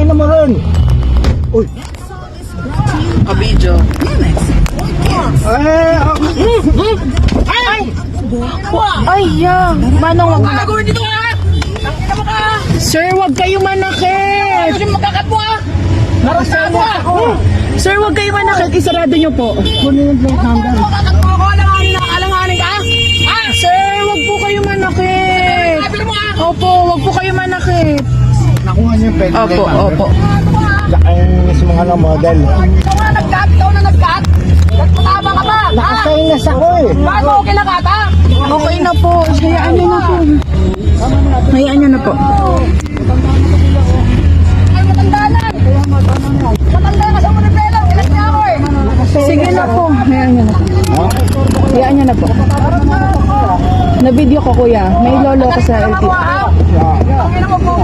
ina mo ron. Uy. Kabidyo. Ay, yeah. Manong, wag. Gagawin dito ka! Tangina mo ka! Sir, wag kayo manakit. Kasi magkakat mo ah! Sir, sir, wag kayo manakit. Isarado nyo po. Kunin yung plate number. Magkakat mo ako! Alanganin ka! Ah! Sir, wag po kayo manakit. Sabi mo ah! Opo, wag po kayo manakit. Nakuha niyo yung plate Opo, number. opo. Ay, sa mga model. Ikaw na nagkat! Ikaw na nagkat! Nagpatama ka ba? Ha? Nakasaynas ako eh. Bago ako kinakat ha? Okay na po. Hayaan nyo na po. Hayaan nyo na po. Ay matanda na! Matanda ka sa manipela! Ilan niya ako eh! Sige na po. Hayaan nyo na po. Hayaan nyo na po. Na-video ko, kuya. May lolo ko sa LTO. Tangina mo po!